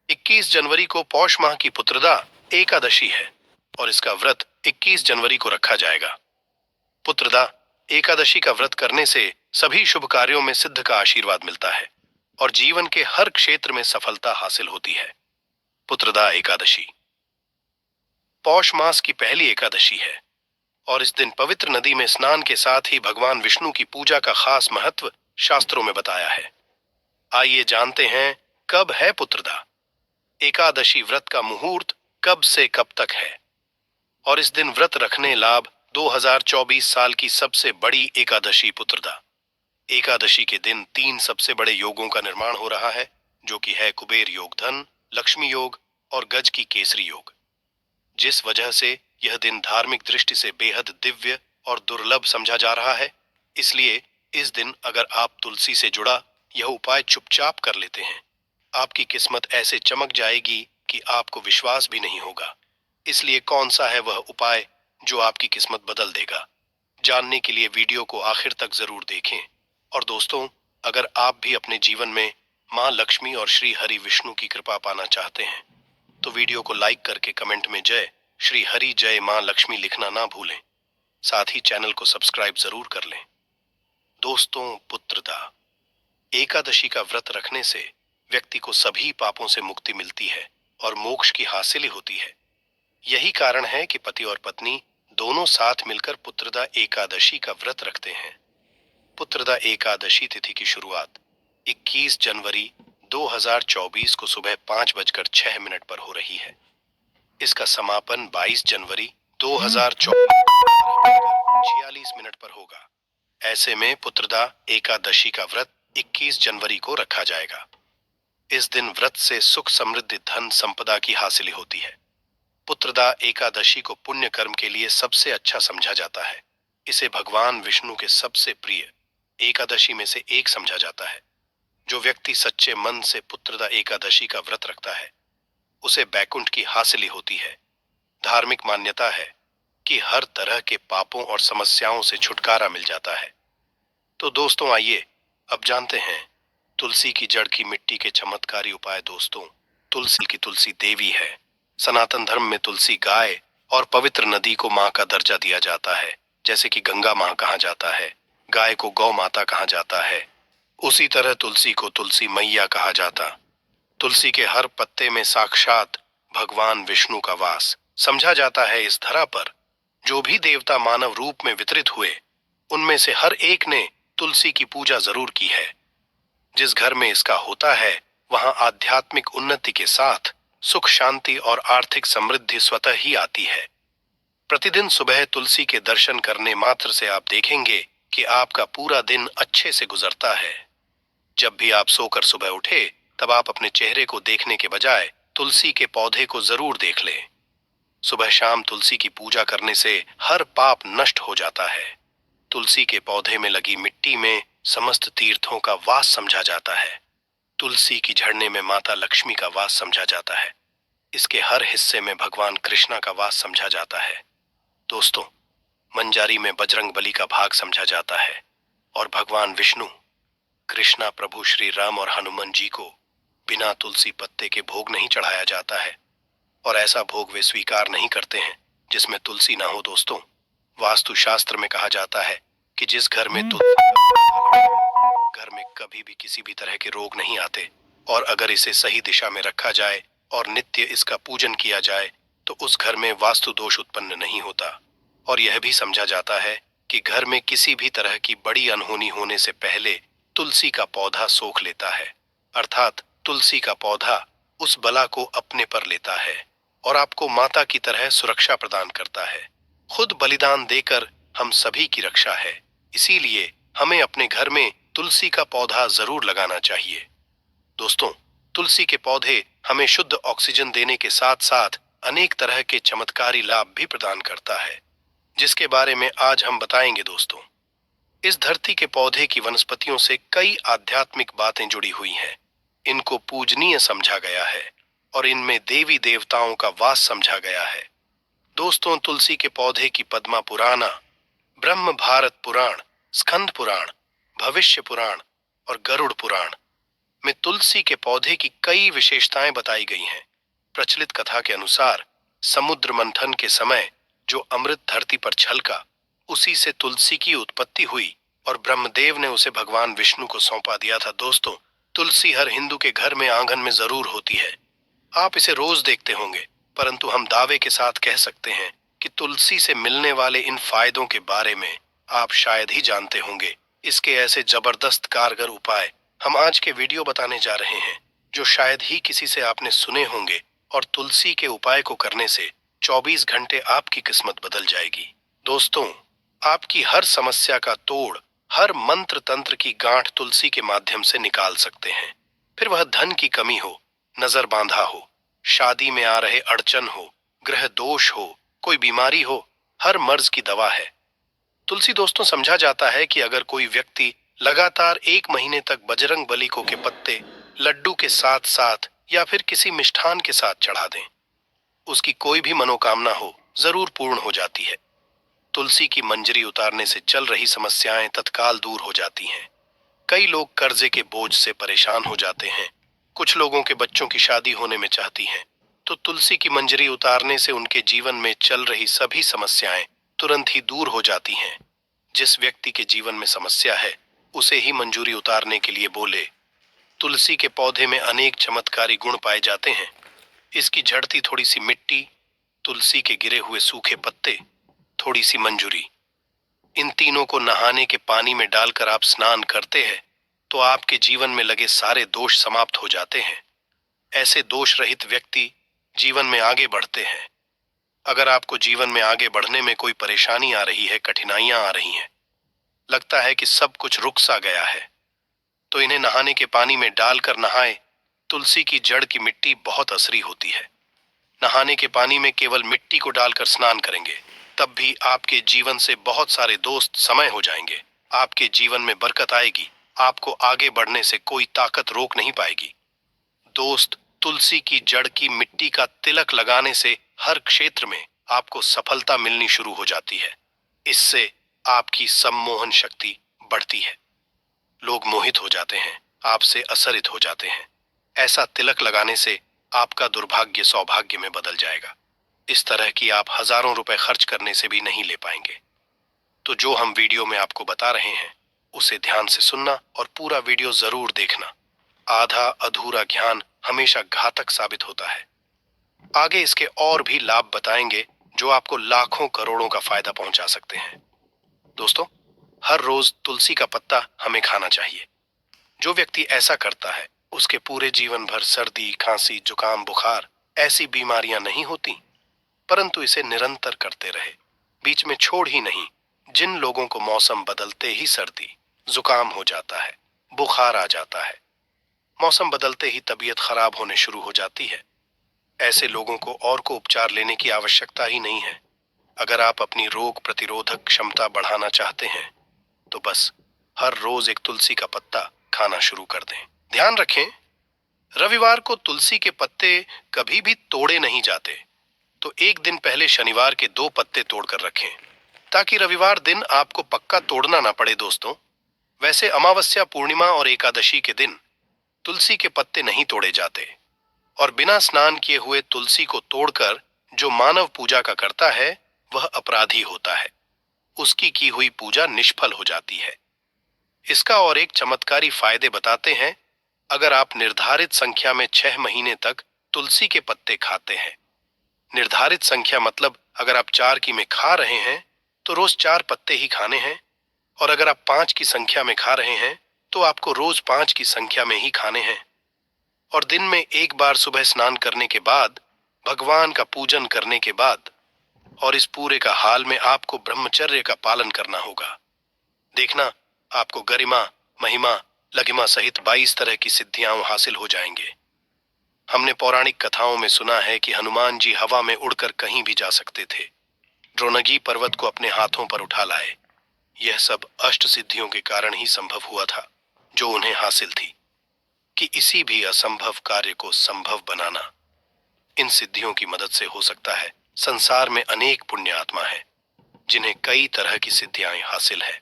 21 जनवरी को पौष माह की पुत्रदा एकादशी है और इसका व्रत 21 जनवरी को रखा जाएगा। पुत्रदा एकादशी का व्रत करने से सभी शुभ कार्यों में सिद्ध का आशीर्वाद मिलता है और जीवन के हर क्षेत्र में सफलता हासिल होती है। पुत्रदा एकादशी पौष मास की पहली एकादशी है और इस दिन पवित्र नदी में स्नान के साथ ही भगवान विष्णु की पूजा का खास महत्व शास्त्रों में बताया है। आइए जानते हैं कब है पुत्रदा एकादशी व्रत का मुहूर्त कब से कब तक है और इस दिन व्रत रखने लाभ 2024 साल की सबसे बड़ी एकादशी पुत्रदा एकादशी के दिन 3 सबसे बड़े योगों का निर्माण हो रहा है, जो कि है कुबेर योग धन, लक्ष्मी योग और गज की केसरी योग। जिस वजह से यह दिन धार्मिक दृष्टि से बेहद दिव्य और दुर्लभ समझा जा रहा है, इसलिए इस दिन अगर आप तुलसी से जुड़ा यह उपाय चुपचाप कर लेते हैं, आपकी किस्मत ऐसे चमक जाएगी कि आपको विश्वास भी नहीं होगा। इसलिए कौन सा है वह उपाय जो आपकी किस्मत बदल देगा, जानने के लिए वीडियो को आखिर तक जरूर देखें। और दोस्तों, अगर आप भी अपने जीवन में मां लक्ष्मी और श्री हरि विष्णु की कृपा पाना चाहते हैं तो वीडियो को लाइक करके कमेंट में जय श्री हरि जय मां लक्ष्मी लिखना ना भूलें। साथ ही चैनल को सब्सक्राइब जरूर कर लें। दोस्तों, पुत्रदा एकादशी का व्रत रखने से व्यक्ति को सभी पापों से मुक्ति मिलती है और मोक्ष की हासिल होती है। यही कारण है कि पति और पत्नी दोनों साथ मिलकर पुत्रदा एकादशी का व्रत रखते हैं। पुत्रदा एकादशी तिथि की शुरुआत 21 जनवरी 2024 को सुबह 5:06 पर हो रही है। इसका समापन 22 जनवरी 2024 46 पर होगा। ऐसे में पुत्रदा एकादशी का व्रत 21 जनवरी को रखा जाएगा। इस दिन व्रत से सुख समृद्धि धन संपदा की हासिल होती है। पुत्रदा एकादशी को पुण्य कर्म के लिए सबसे अच्छा समझा जाता है। इसे भगवान विष्णु के सबसे प्रिय एकादशी में से एक समझा जाता है। जो व्यक्ति सच्चे मन से पुत्रदा एकादशी का व्रत रखता है उसे बैकुंठ की हासिल होती है। धार्मिक मान्यता है कि हर तरह के पापों और समस्याओं से छुटकारा मिल जाता है। तो दोस्तों, आइए अब जानते हैं तुलसी की जड़ की मिट्टी के चमत्कारी उपाय। दोस्तों, तुलसी देवी है। सनातन धर्म में तुलसी गाय और पवित्र नदी को मां का दर्जा दिया जाता है। जैसे कि गंगा मां कहा जाता है, गाय को गौ माता कहा जाता है, उसी तरह तुलसी को तुलसी मैया कहा जाता। तुलसी के हर पत्ते में साक्षात भगवान विष्णु का वास समझा जाता है। इस धरा पर जो भी देवता मानव रूप में वितरित हुए उनमें से हर एक ने तुलसी की पूजा जरूर की है। जिस घर में इसका होता है वहां आध्यात्मिक उन्नति के साथ सुख शांति और आर्थिक समृद्धि स्वतः ही आती है। प्रतिदिन सुबह तुलसी के दर्शन करने मात्र से आप देखेंगे कि आपका पूरा दिन अच्छे से गुजरता है। जब भी आप सोकर सुबह उठे तब आप अपने चेहरे को देखने के बजाय तुलसी के पौधे को जरूर देख लें। सुबह शाम तुलसी की पूजा करने से हर पाप नष्ट हो जाता है। तुलसी के पौधे में लगी मिट्टी में समस्त तीर्थों का वास समझा जाता है। तुलसी की झड़ने में माता लक्ष्मी का वास समझा जाता है। इसके हर हिस्से में भगवान कृष्णा का वास समझा जाता है। दोस्तों, मंजारी में बजरंग बली का भाग समझा जाता है और भगवान विष्णु, कृष्णा, प्रभु श्री राम और हनुमान जी को बिना तुलसी पत्ते के भोग नहीं चढ़ाया जाता है और ऐसा भोग वे स्वीकार नहीं करते हैं जिसमें तुलसी ना हो। दोस्तों, वास्तु शास्त्र में कहा जाता है कि जिस घर में तुलसी घर में कभी भी किसी भी तरह के रोग नहीं आते और अगर इसे सही दिशा में रखा जाए और नित्य इसका पूजन किया जाए तो उस घर में वास्तु दोष उत्पन्न नहीं होता। और यह भी समझा जाता है कि घर में किसी भी तरह की बड़ी अनहोनी होने से पहले तुलसी का पौधा सोख लेता है, अर्थात तुलसी का पौधा उस बला को अपने पर लेता है और आपको माता की तरह सुरक्षा प्रदान करता है। खुद बलिदान देकर हम सभी की रक्षा है। इसीलिए हमें अपने घर में तुलसी का पौधा जरूर लगाना चाहिए। दोस्तों, तुलसी के पौधे हमें शुद्ध ऑक्सीजन देने के साथ साथ अनेक तरह के चमत्कारी लाभ भी प्रदान करता है, जिसके बारे में आज हम बताएंगे। दोस्तों, इस धरती के पौधे की वनस्पतियों से कई आध्यात्मिक बातें जुड़ी हुई हैं। इनको पूजनीय समझा गया है और इनमें देवी देवताओं का वास समझा गया है। दोस्तों, तुलसी के पौधे की पद्मा पुराना, ब्रह्म भारत पुराण, स्कंद पुराण, भविष्य पुराण और गरुड़ पुराण में तुलसी के पौधे की कई विशेषताएं बताई गई हैं। प्रचलित कथा के अनुसार समुद्र मंथन के समय जो अमृत धरती पर छलका, उसी से तुलसी की उत्पत्ति हुई और ब्रह्मदेव ने उसे भगवान विष्णु को सौंपा दिया था। दोस्तों, तुलसी हर हिंदू के घर में आंगन में जरूर होती है। आप इसे रोज देखते होंगे, परंतु हम दावे के साथ कह सकते हैं कि तुलसी से मिलने वाले इन फायदों के बारे में आप शायद ही जानते होंगे। इसके ऐसे जबरदस्त कारगर उपाय हम आज के वीडियो बताने जा रहे हैं, जो शायद ही किसी से आपने सुने होंगे, और तुलसी के उपाय को करने से 24 घंटे आपकी किस्मत बदल जाएगी। दोस्तों, आपकी हर समस्या का तोड़, हर मंत्र तंत्र की गांठ तुलसी के माध्यम से निकाल सकते हैं। फिर वह धन की कमी हो, नजर बांधा हो, शादी में आ रहे अड़चन हो, ग्रह दोष हो, कोई बीमारी हो, हर मर्ज की दवा है तुलसी। दोस्तों, समझा जाता है कि अगर कोई व्यक्ति लगातार 1 महीने तक बजरंग बली को के पत्ते लड्डू के साथ साथ या फिर किसी मिष्ठान के साथ चढ़ा दें, उसकी कोई भी मनोकामना हो जरूर पूर्ण हो जाती है। तुलसी की मंजरी उतारने से चल रही समस्याएं तत्काल दूर हो जाती हैं। कई लोग कर्जे के बोझ से परेशान हो जाते हैं, कुछ लोगों के बच्चों की शादी होने में चाहती हैं, तो तुलसी की मंजरी उतारने से उनके जीवन में चल रही सभी समस्याएं तुरंत ही दूर हो जाती हैं। जिस व्यक्ति के जीवन में समस्या है, उसे ही मंजूरी उतारने के लिए बोले। तुलसी के पौधे में अनेक चमत्कारी गुण पाए जाते हैं। इसकी झड़ती थोड़ी सी मिट्टी, तुलसी के गिरे हुए सूखे पत्ते, थोड़ी सी मंजूरी, इन तीनों को नहाने के पानी में डालकर आप स्नान करते हैं तो आपके जीवन में लगे सारे दोष समाप्त हो जाते हैं। ऐसे दोष रहित व्यक्ति जीवन में आगे बढ़ते हैं। अगर आपको जीवन में आगे बढ़ने में कोई परेशानी आ रही है, कठिनाइयां आ रही हैं, लगता है कि सब कुछ रुक सा गया है, तो इन्हें नहाने के पानी में डालकर नहाए। तुलसी की जड़ की मिट्टी बहुत असरी होती है। नहाने के पानी में केवल मिट्टी को डालकर स्नान करेंगे, तब भी आपके जीवन से बहुत सारे दोस्त समय हो जाएंगे। आपके जीवन में बरकत आएगी। आपको आगे बढ़ने से कोई ताकत रोक नहीं पाएगी। दोस्त, तुलसी की जड़ की मिट्टी का तिलक लगाने से हर क्षेत्र में आपको सफलता मिलनी शुरू हो जाती है। इससे आपकी सम्मोहन शक्ति बढ़ती है। लोग मोहित हो जाते हैं, आपसे असरित हो जाते हैं। ऐसा तिलक लगाने से आपका दुर्भाग्य सौभाग्य में बदल जाएगा। इस तरह की आप हजारों रुपए खर्च करने से भी नहीं ले पाएंगे। तो जो हम वीडियो में आपको बता रहे हैं, उसे ध्यान से सुनना और पूरा वीडियो जरूर देखना। आधा अधूरा ज्ञान हमेशा घातक साबित होता है। आगे इसके और भी लाभ बताएंगे जो आपको लाखों करोड़ों का फायदा पहुंचा सकते हैं। दोस्तों, हर रोज तुलसी का पत्ता हमें खाना चाहिए। जो व्यक्ति ऐसा करता है, उसके पूरे जीवन भर सर्दी, खांसी, जुकाम, बुखार ऐसी बीमारियां नहीं होती, परंतु इसे निरंतर करते रहे, बीच में छोड़ ही नहीं। जिन लोगों को मौसम बदलते ही सर्दी, जुकाम हो जाता है, बुखार आ जाता है, मौसम बदलते ही तबीयत खराब होने शुरू हो जाती है, ऐसे लोगों को और को उपचार लेने की आवश्यकता ही नहीं है। अगर आप अपनी रोग प्रतिरोधक क्षमता बढ़ाना चाहते हैं, तो बस हर रोज एक तुलसी का पत्ता खाना शुरू कर दें। ध्यान रखें, रविवार को तुलसी के पत्ते कभी भी तोड़े नहीं जाते, तो एक दिन पहले शनिवार के 2 पत्ते तोड़कर रखें, ताकि रविवार दिन आपको पक्का तोड़ना ना पड़े। दोस्तों, वैसे अमावस्या, पूर्णिमा और एकादशी के दिन तुलसी के पत्ते नहीं तोड़े जाते, और बिना स्नान किए हुए तुलसी को तोड़कर जो मानव पूजा का करता है, वह अपराधी होता है। उसकी की हुई पूजा निष्फल हो जाती है। इसका और एक चमत्कारी फायदे बताते हैं। अगर आप निर्धारित संख्या में 6 महीने तक तुलसी के पत्ते खाते हैं, निर्धारित संख्या मतलब अगर आप 4 की में खा रहे हैं तो रोज 4 पत्ते ही खाने हैं, और अगर आप 5 की संख्या में खा रहे हैं तो आपको रोज 5 की संख्या में ही खाने हैं। और दिन में एक बार सुबह स्नान करने के बाद, भगवान का पूजन करने के बाद, और इस पूरे का हाल में आपको ब्रह्मचर्य का पालन करना होगा। देखना, आपको गरिमा, महिमा, लघिमा सहित 22 तरह की सिद्धियां हासिल हो जाएंगे। हमने पौराणिक कथाओं में सुना है कि हनुमान जी हवा में उड़कर कहीं भी जा सकते थे, ड्रोनगी पर्वत को अपने हाथों पर उठा लाए। यह सब अष्ट सिद्धियों के कारण ही संभव हुआ था, जो उन्हें हासिल थी, कि इसी भी असंभव कार्य को संभव बनाना। इन सिद्धियों की मदद से हो सकता है। संसार में अनेक पुण्य आत्मा है जिन्हें कई तरह की सिद्धियां हासिल है।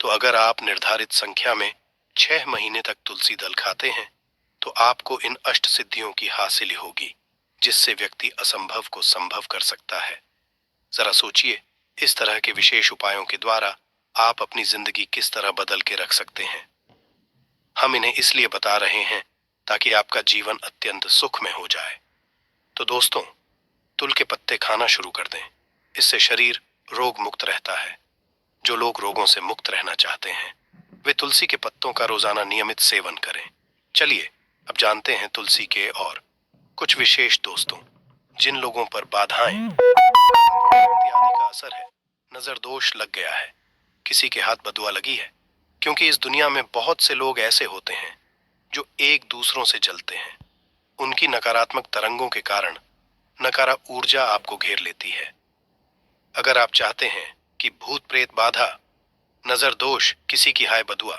तो अगर आप निर्धारित संख्या में 6 महीने तक तुलसी दल खाते हैं, तो आपको इन अष्ट सिद्धियों की हासिल होगी, जिससे व्यक्ति असंभव को संभव कर सकता है। जरा सोचिए, इस तरह के विशेष उपायों के द्वारा आप अपनी जिंदगी किस तरह बदल के रख सकते हैं। हम इन्हें इसलिए बता रहे हैं ताकि आपका जीवन अत्यंत सुख में हो जाए। तो दोस्तों, तुल के पत्ते खाना शुरू कर दें। इससे शरीर रोग मुक्त रहता है। जो लोग रोगों से मुक्त रहना चाहते हैं, वे तुलसी के पत्तों का रोजाना नियमित सेवन करें। चलिए अब जानते हैं तुलसी के और कुछ विशेष दोस्तों। जिन लोगों पर बाधाएं इत्यादि का असर है, नजर दोष लग गया है, किसी के हाथ बदुआ लगी है, क्योंकि इस दुनिया में बहुत से लोग ऐसे होते हैं जो एक दूसरों से जलते हैं। उनकी नकारात्मक तरंगों के कारण नकारा ऊर्जा आपको घेर लेती है। अगर आप चाहते हैं कि भूत प्रेत बाधा, नजर दोष, किसी की हाय बदुआ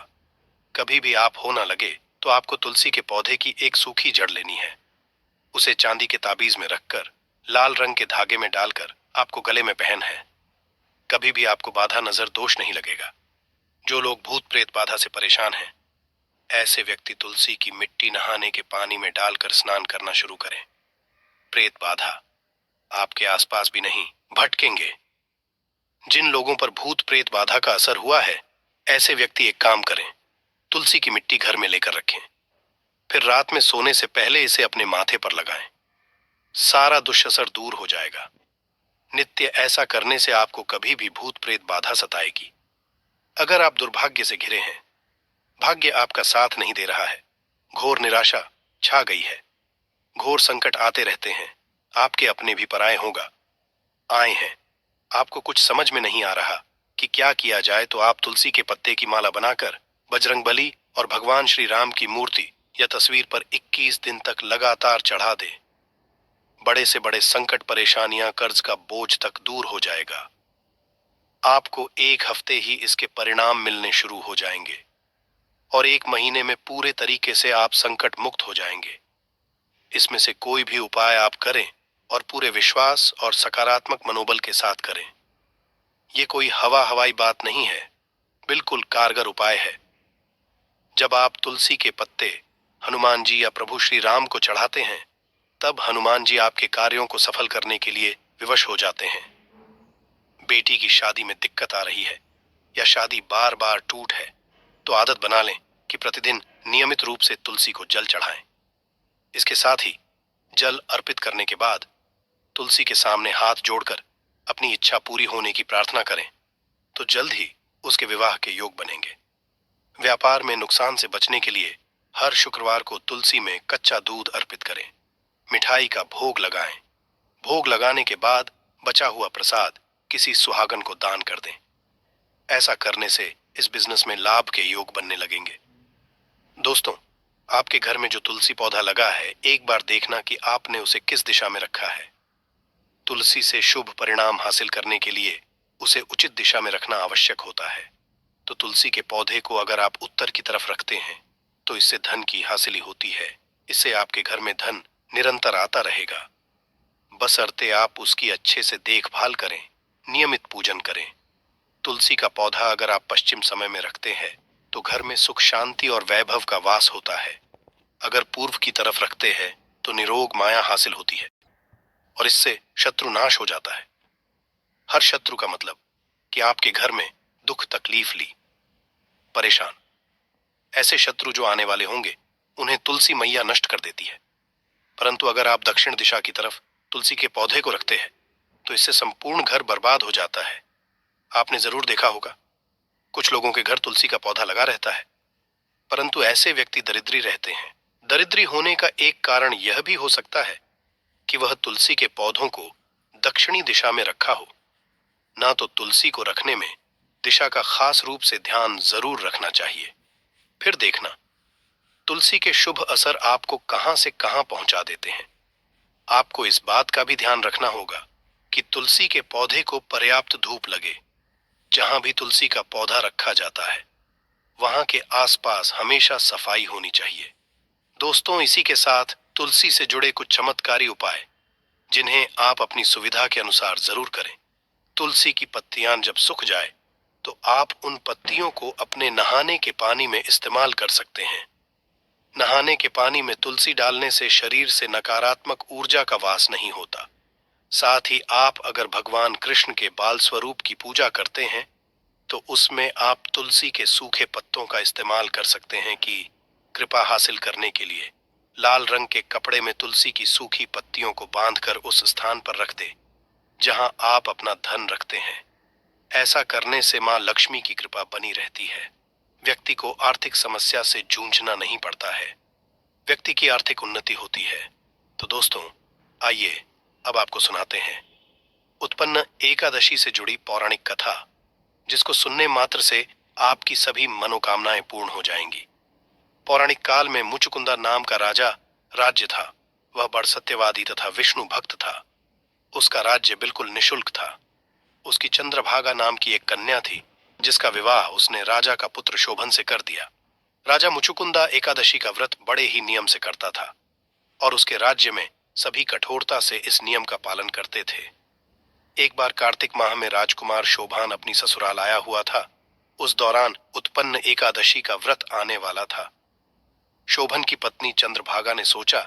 कभी भी आप हो ना लगे, तो आपको तुलसी के पौधे की एक सूखी जड़ लेनी है। उसे चांदी के ताबीज में रखकर लाल रंग के धागे में डालकर आपको गले में पहन है। कभी भी आपको बाधा, नजर दोष नहीं लगेगा। जो लोग भूत प्रेत बाधा से परेशान हैं, ऐसे व्यक्ति तुलसी की मिट्टी नहाने के पानी में डालकर स्नान करना शुरू करें। प्रेत बाधा आपके आसपास भी नहीं भटकेंगे। जिन लोगों पर भूत प्रेत बाधा का असर हुआ है, ऐसे व्यक्ति एक काम करें, तुलसी की मिट्टी घर में लेकर रखें। फिर रात में सोने से पहले इसे अपने माथे पर लगाएं। सारा दुष्असर दूर हो जाएगा। नित्य ऐसा करने से आपको कभी भी भूत प्रेत बाधा सताएगी। अगर आप दुर्भाग्य से घिरे हैं, भाग्य आपका साथ नहीं दे रहा है, घोर निराशा छा गई है, घोर संकट आते रहते हैं, आपके अपने भी पराये होगा आए हैं, आपको कुछ समझ में नहीं आ रहा कि क्या किया जाए, तो आप तुलसी के पत्ते की माला बनाकर बजरंगबली और भगवान श्री राम की मूर्ति या तस्वीर पर 21 दिन तक लगातार चढ़ा दे। बड़े से बड़े संकट, परेशानियां, कर्ज का बोझ तक दूर हो जाएगा। आपको एक हफ्ते ही इसके परिणाम मिलने शुरू हो जाएंगे और 1 महीने में पूरे तरीके से आप संकट मुक्त हो जाएंगे। इसमें से कोई भी उपाय आप करें और पूरे विश्वास और सकारात्मक मनोबल के साथ करें। ये कोई हवाई बात नहीं है, बिल्कुल कारगर उपाय है। जब आप तुलसी के पत्ते हनुमान जी या प्रभु श्री राम को चढ़ाते हैं, तब हनुमान जी आपके कार्यों को सफल करने के लिए विवश हो जाते हैं। बेटी की शादी में दिक्कत आ रही है या शादी बार बार टूट है, तो आदत बना लें कि प्रतिदिन नियमित रूप से तुलसी को जल चढ़ाएं। इसके साथ ही जल अर्पित करने के बाद तुलसी के सामने हाथ जोड़कर अपनी इच्छा पूरी होने की प्रार्थना करें, तो जल्द ही उसके विवाह के योग बनेंगे। व्यापार में नुकसान से बचने के लिए हर शुक्रवार को तुलसी में कच्चा दूध अर्पित करें। मिठाई का भोग लगाएं। भोग लगाने के बाद बचा हुआ प्रसाद किसी सुहागन को दान कर दें। ऐसा करने से इस बिजनेस में लाभ के योग बनने लगेंगे। दोस्तों, आपके घर में जो तुलसी पौधा लगा है, एक बार देखना कि आपने उसे किस दिशा में रखा है। तुलसी से शुभ परिणाम हासिल करने के लिए उसे उचित दिशा में रखना आवश्यक होता है। तो तुलसी के पौधे को अगर आप उत्तर की तरफ रखते हैं, तो इससे धन की हासिली होती है। इससे आपके घर में धन निरंतर आता रहेगा, बशर्ते आप उसकी अच्छे से देखभाल करें, नियमित पूजन करें। तुलसी का पौधा अगर आप पश्चिम समय में रखते हैं, तो घर में सुख, शांति और वैभव का वास होता है। अगर पूर्व की तरफ रखते हैं, तो निरोग माया हासिल होती है और इससे शत्रु नाश हो जाता है। हर शत्रु का मतलब कि आपके घर में दुख, तकलीफ ली, परेशान, ऐसे शत्रु जो आने वाले होंगे, उन्हें तुलसी मैया नष्ट कर देती है। परंतु अगर आप दक्षिण दिशा की तरफ तुलसी के पौधे को रखते हैं, तो इससे संपूर्ण घर बर्बाद हो जाता है। आपने जरूर देखा होगा, कुछ लोगों के घर तुलसी का पौधा लगा रहता है, परंतु ऐसे व्यक्ति दरिद्री रहते हैं। दरिद्री होने का एक कारण यह भी हो सकता है कि वह तुलसी के पौधों को दक्षिणी दिशा में रखा हो। ना तो तुलसी को रखने में दिशा का खास रूप से ध्यान जरूर रखना चाहिए। फिर देखना, तुलसी के शुभ असर आपको कहां से कहां पहुंचा देते हैं। आपको इस बात का भी ध्यान रखना होगा कि तुलसी के पौधे को पर्याप्त धूप लगे। जहां भी तुलसी का पौधा रखा जाता है, वहां के आसपास हमेशा सफाई होनी चाहिए। दोस्तों, इसी के साथ तुलसी से जुड़े कुछ चमत्कारी उपाय, जिन्हें आप अपनी सुविधा के अनुसार जरूर करें। तुलसी की पत्तियां जब सूख जाए, तो आप उन पत्तियों को अपने नहाने के पानी में इस्तेमाल कर सकते हैं। नहाने के पानी में तुलसी डालने से शरीर से नकारात्मक ऊर्जा का वास नहीं होता। साथ ही आप अगर भगवान कृष्ण के बाल स्वरूप की पूजा करते हैं तो उसमें आप तुलसी के सूखे पत्तों का इस्तेमाल कर सकते हैं कि कृपा हासिल करने के लिए लाल रंग के कपड़े में तुलसी की सूखी पत्तियों को बांधकर उस स्थान पर रख दे जहां आप अपना धन रखते हैं। ऐसा करने से मां लक्ष्मी की कृपा बनी रहती है। व्यक्ति को आर्थिक समस्या से जूझना नहीं पड़ता है। व्यक्ति की आर्थिक उन्नति होती है। तो दोस्तों, आइए अब आपको सुनाते हैं उत्पन्न एकादशी से जुड़ी पौराणिक कथा, जिसको सुनने मात्र से आपकी सभी मनोकामनाएं पूर्ण हो जाएंगी। पौराणिक काल में मुचुकुंदा नाम का राजा राज्य था। वह बड़ सत्यवादी तथा विष्णु भक्त था। उसका राज्य बिल्कुल निशुल्क था। उसकी चंद्रभागा नाम की एक कन्या थी, जिसका विवाह उसने राजा का पुत्र शोभन से कर दिया। राजा मुचुकुंदा एकादशी का व्रत बड़े ही नियम से करता था और उसके राज्य में सभी कठोरता से इस नियम का पालन करते थे। एक बार कार्तिक माह में राजकुमार शोभान अपनी ससुराल आया हुआ था। उस दौरान उत्पन्न एकादशी का व्रत आने वाला था। शोभन की पत्नी चंद्रभागा ने सोचा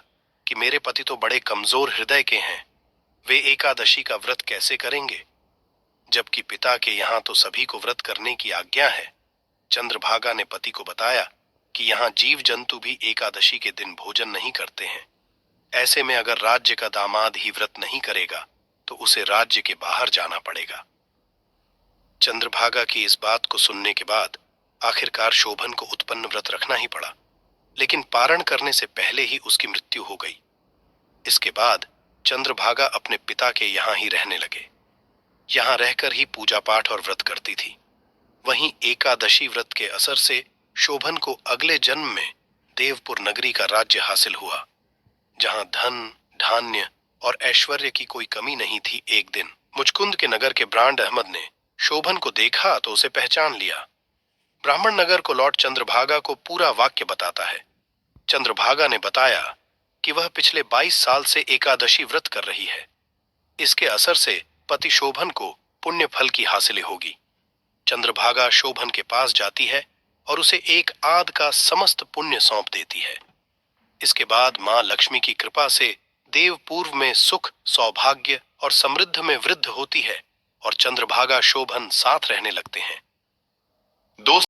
कि मेरे पति तो बड़े कमजोर हृदय के हैं, वे एकादशी का व्रत कैसे करेंगे, जबकि पिता के यहाँ तो सभी को व्रत करने की आज्ञा है। चंद्रभागा ने पति को बताया कि यहाँ जीव जंतु भी एकादशी के दिन भोजन नहीं करते हैं। ऐसे में अगर राज्य का दामाद ही व्रत नहीं करेगा तो उसे राज्य के बाहर जाना पड़ेगा। चंद्रभागा की इस बात को सुनने के बाद आखिरकार शोभन को उत्पन्न व्रत रखना ही पड़ा, लेकिन पारण करने से पहले ही उसकी मृत्यु हो गई। इसके बाद चंद्रभागा अपने पिता के यहाँ ही रहने लगे। यहाँ रहकर ही पूजा पाठ और व्रत करती थी। वहीं एकादशी व्रत के असर से शोभन को अगले जन्म में देवपुर नगरी का राज्य हासिल हुआ, जहां धन, धान्य और ऐश्वर्य की कोई कमी नहीं थी। एक दिन मुचकुंद के नगर के ब्रांड अहमद ने शोभन को देखा तो उसे पहचान लिया। ब्राह्मण नगर को लौट चंद्रभागा को पूरा वाक्य बताता है। चंद्रभागा ने बताया कि वह पिछले 22 साल से एकादशी व्रत कर रही है। इसके असर से पति शोभन को पुण्य फल की हासिल होगी। चंद्रभागा शोभन के पास जाती है और उसे एक आध का समस्त पुण्य सौंप देती है। इसके बाद मां लक्ष्मी की कृपा से देव पूर्व में सुख, सौभाग्य और समृद्ध में वृद्धि होती है और चंद्रभागा शोभन साथ रहने लगते हैं। दोस्तों,